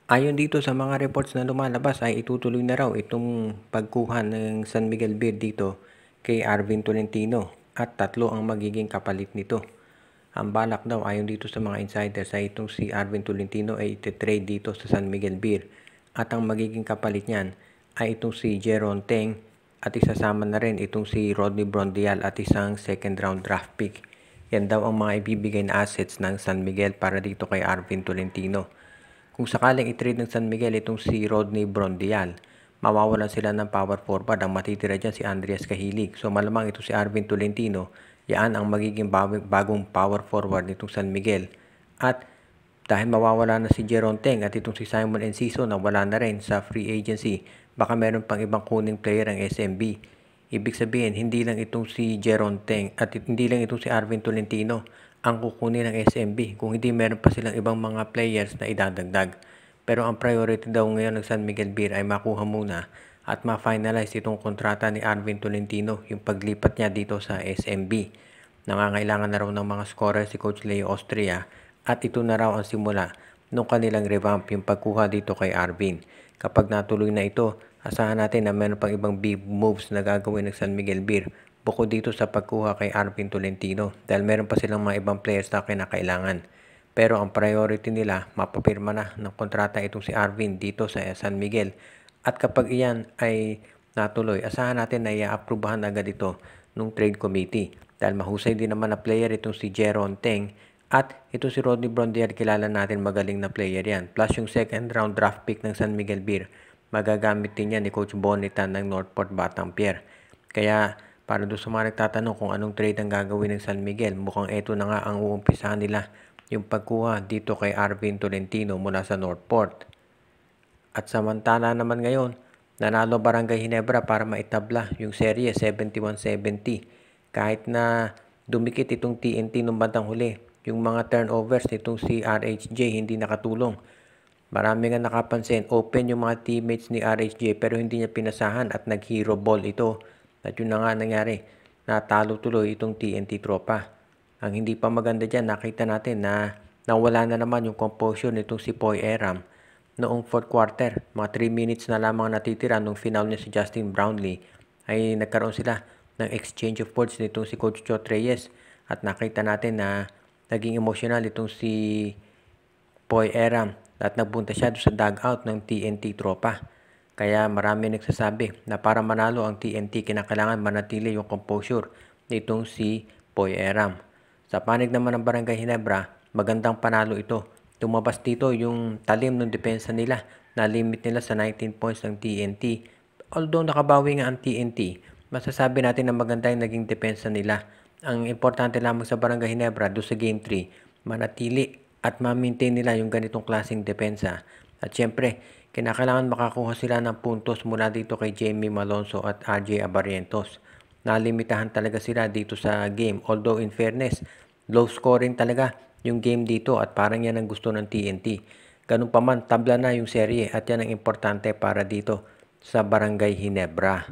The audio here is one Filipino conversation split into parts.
Ayon dito sa mga reports na lumalabas ay itutuloy na raw itong pagkuha ng San Miguel Beer dito kay Arvin Tolentino at 3 ang magiging kapalit nito. Ang balak daw ayon dito sa mga insiders ay itong si Arvin Tolentino ay iti-trade dito sa San Miguel Beer at ang magiging kapalit niyan ay itong si Jeron Teng at isasama na rin itong si Rodney Brondial at isang second round draft pick. Yan daw ang mga ibibigay na assets ng San Miguel para dito kay Arvin Tolentino. Kung sakaling i-trade ng San Miguel itong si Rodney Brondial, mawawalan sila ng power forward. Ang matitira dyan si Andreas Cahilig. So malamang ito si Arvin Tolentino, yan ang magiging bagong power forward nitong San Miguel. At dahil mawawala na si Jeron Teng at itong si Simon Enciso na wala na rin sa free agency, baka meron pang ibang kuning player ang SMB. Ibig sabihin, hindi lang itong si Jeron Teng at hindi lang itong si Arvin Tolentino ang kukunin ng SMB, kung hindi meron pa silang ibang mga players na idadagdag. Pero ang priority daw ngayon ng San Miguel Beer ay makuha muna at ma-finalize itong kontrata ni Arvin Tolentino, yung paglipat niya dito sa SMB. Nangangailangan na raw ng mga scorer si Coach Leo Austria at ito na raw ang simula nung kanilang revamp, yung pagkuha dito kay Arvin. Kapag natuloy na ito, asahan natin na meron pang ibang big moves na gagawin ng San Miguel Beer bukod dito sa pagkuha kay Arvin Tolentino dahil meron pa silang mga ibang players na kinakailangan. Pero ang priority nila, mapapirma na ng kontrata itong si Arvin dito sa San Miguel. At kapag iyan ay natuloy, asahan natin na i-approvehan agad ito ng trade committee. Dahil mahusay din naman na player itong si Jeron Teng at ito si Rodney Brondial, kilala natin magaling na player yan. Plus yung second round draft pick ng San Miguel Beer, magagamit din yan ni Coach Bonita ng Northport Batang Pier. Kaya para doon sa mga nagtatanong kung anong trade ang gagawin ng San Miguel, mukhang ito na nga ang uumpisahan nila, yung pagkuha dito kay Arvin Tolentino mula sa Northport. At samantala naman ngayon, nanalo Barangay Ginebra para maitabla yung serye 71-70. Kahit na dumikit itong TNT nung bandang huli, yung mga turnovers nitong si RHJ hindi nakatulong. Marami nga nakapansin, open yung mga teammates ni RHJ pero hindi niya pinasahan at nag-hero ball ito. At yun na nga nangyari, natalo tuloy itong TNT tropa. Ang hindi pa maganda dyan, nakita natin na nawala na naman yung composure nitong si Poy Eram. Noong 4th quarter, mga 3 minutes na lamang natitira nung final niya si Justin Brownlee, ay nagkaroon sila ng exchange of words nitong si Coach Chot Reyes. At nakita natin na naging emotional itong si Poy Eram at nagbunta siya sa dugout ng TNT tropa. Kaya marami nagsasabi na para manalo ang TNT, kinakailangan manatili yung composure nitong si Poy Eram. Sa panig naman ng Barangay Ginebra, magandang panalo ito. Tumabas dito yung talim ng depensa nila, na limit nila sa 19 points ng TNT. Although nakabawi nga ang TNT, masasabi natin na maganda yung naging depensa nila. Ang importante lamang sa Barangay Ginebra do sa Game 3, manatili at ma-maintain nila yung ganitong klaseng depensa. At syempre, kinakailangan makakuha sila ng puntos mula dito kay Jamie Malonzo at RJ Abarrientos. Nalimitahan talaga sila dito sa game. Although in fairness, low scoring talaga yung game dito at parang yan ang gusto ng TNT. Ganun pa man, tabla na yung serye at yan ang importante para dito sa Barangay Ginebra.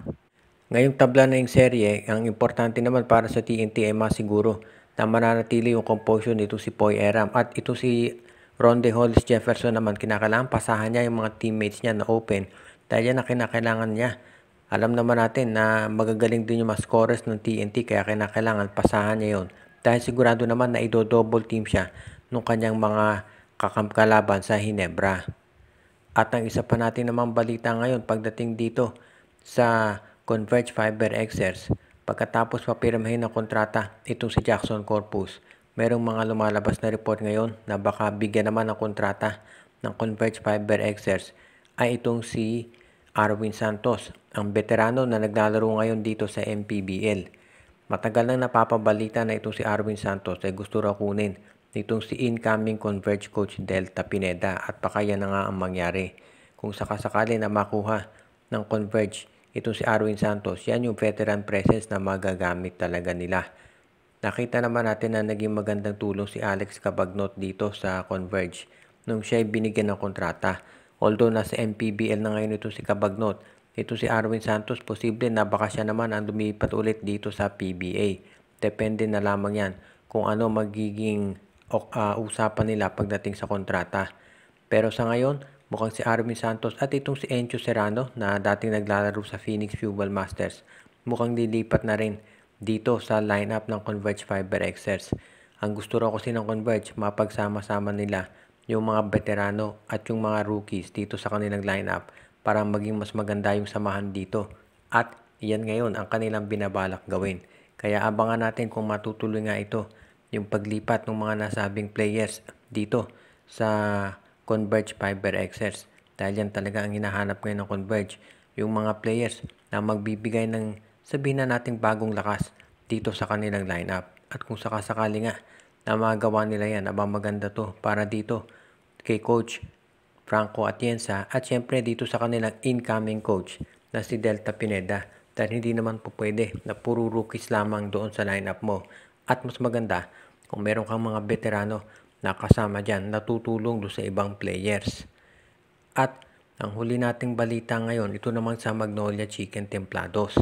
Ngayong tabla na yung serye, ang importante naman para sa TNT ay masiguro na mananatili yung composure nito si Poy Eram. At ito si Ronde Hollis Jefferson naman, kinakailangan pasahan niya yung mga teammates niya na open dahil yan ang kinakailangan niya. Alam naman natin na magagaling din yung mga scorers ng TNT kaya kinakailangan pasahan niya yon. Dahil sigurado naman na ido-double team siya nung kanyang mga kalaban sa Ginebra. At ang isa pa natin namang balita ngayon pagdating dito sa Converge Fiber Xers, pagkatapos papirmahin ng kontrata itong si Jackson Corpus, merong mga lumalabas na report ngayon na baka bigyan naman ng kontrata ng Converge Fiber Xers ay itong si Arwin Santos, ang veterano na naglalaro ngayon dito sa MPBL. Matagal nang napapabalita na itong si Arwin Santos ay gusto raw kunin nitong si incoming Converge coach Delta Pineda at baka yan na nga ang mangyari. Kung sakasakali na makuha ng Converge itong si Arwin Santos, yan yung veteran presence na magagamit talaga nila. Nakita naman natin na naging magandang tulong si Alex Cabagnot dito sa Converge nung siya ay binigyan ng kontrata. Although nasa MPBL na ngayon ito si Cabagnot, ito si Arwin Santos, posible na baka siya naman ang lumipat ulit dito sa PBA. Depende na lamang yan kung ano magiging usapan nila pagdating sa kontrata. Pero sa ngayon, mukhang si Arvin Santos at itong si Encho Serrano na dating naglalaro sa Phoenix Fuel Masters. Mukhang lilipat na rin dito sa lineup ng Converge Fiber Xers. Ang gusto raw kasi ng Converge, mapagsama-sama nila yung mga veterano at yung mga rookies dito sa kanilang lineup para maging mas maganda yung samahan dito. At iyan ngayon ang kanilang binabalak gawin. Kaya abangan natin kung matutuloy nga ito, yung paglipat ng mga nasabing players dito sa Converge Fiber Xers. Dahil yan talaga ang hinahanap ngayon ng Converge, yung mga players na magbibigay ng sabihin na nating bagong lakas dito sa kanilang lineup. At kung sakasakali nga na magawa nila yan, abang maganda to para dito kay Coach Franco Atienza at syempre dito sa kanilang incoming coach na si Delta Pineda. Dahil hindi naman po pwede na puro rookies lamang doon sa lineup mo. At mas maganda kung meron kang mga veterano na kasama dyan, natutulong doon sa ibang players. At ang huli nating balita ngayon, ito naman sa Magnolia Chicken Templados.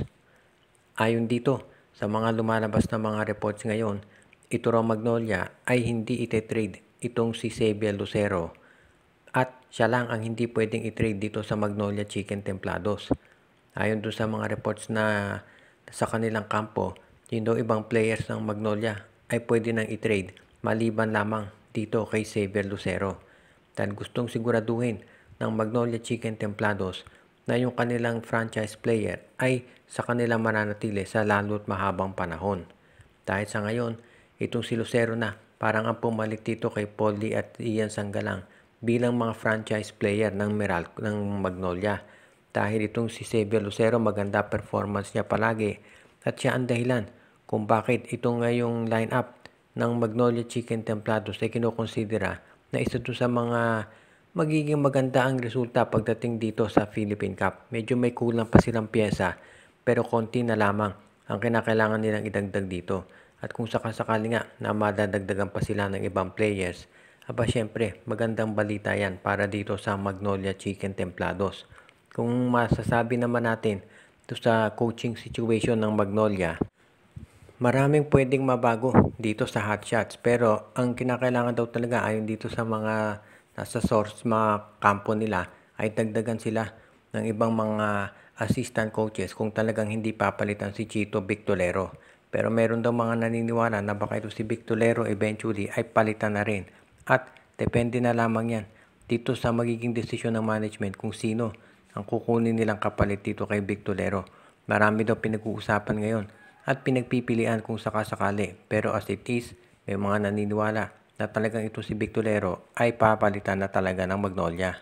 Ayon dito sa mga lumalabas na mga reports ngayon, ito raw Magnolia ay hindi ite-trade itong si Xavier Lucero. At siya lang ang hindi pwedeng i-trade dito sa Magnolia Chicken Templados. Ayon doon sa mga reports na sa kanilang kampo, yun daw ibang players ng Magnolia ay pwede nang i-trade maliban lamang dito kay Xavier Lucero. Dahil gustong siguraduhin ng Magnolia Chicken Templados na yung kanilang franchise player ay sa kanilang mananatili sa lalo't mahabang panahon. Dahil sa ngayon, itong si Lucero na parang ang pumalit dito kay Polly at Ian Sanggalang bilang mga franchise player ng Magnolia. Dahil itong si Xavier Lucero maganda performance niya palagi at siya ang dahilan kung bakit ito ngayong lineup ng Magnolia Chicken Templados ay kinukonsidera na isa doon sa mga magiging maganda ang resulta pagdating dito sa Philippine Cup. Medyo may kulang pa silang pyesa pero konti na lamang ang kinakailangan nilang idagdag dito. At kung sakasakali nga na madadagdagan pa sila ng ibang players, aba syempre magandang balita yan para dito sa Magnolia Chicken Templados. Kung masasabi naman natin ito sa coaching situation ng Magnolia, maraming pwedeng mabago dito sa hot shots pero ang kinakailangan daw talaga ayon dito sa mga nasa source mga kampo nila ay dagdagan sila ng ibang mga assistant coaches kung talagang hindi papalitan si Chito Victolero. Pero meron daw mga naniniwala na baka ito si Victolero eventually ay palitan na rin. At depende na lamang yan dito sa magiging desisyon ng management kung sino ang kukunin nilang kapalit dito kay Victolero. Marami daw pinag-uusapan ngayon at pinagpipilian kung sakasakali. Pero as it is, may mga naniniwala na talagang ito si Victolero ay papalitan na talaga ng Magnolia.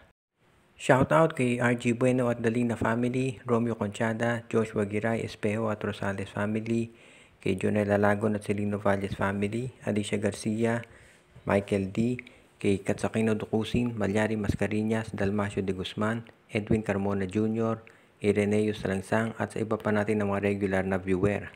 Shoutout kay RG Bueno at Dalina family, Romeo Conchada, Joshua Giray, Espejo at Rosales family, kay Jonel Alagon at Celino Valles family, Alicia Garcia, Michael D, kay Katsakino Ducusin, Malyari Mascarinas, Dalmacio de Guzman, Edwin Carmona Jr., Ireneo Salangsang at sa iba pa natin ng mga regular na viewer.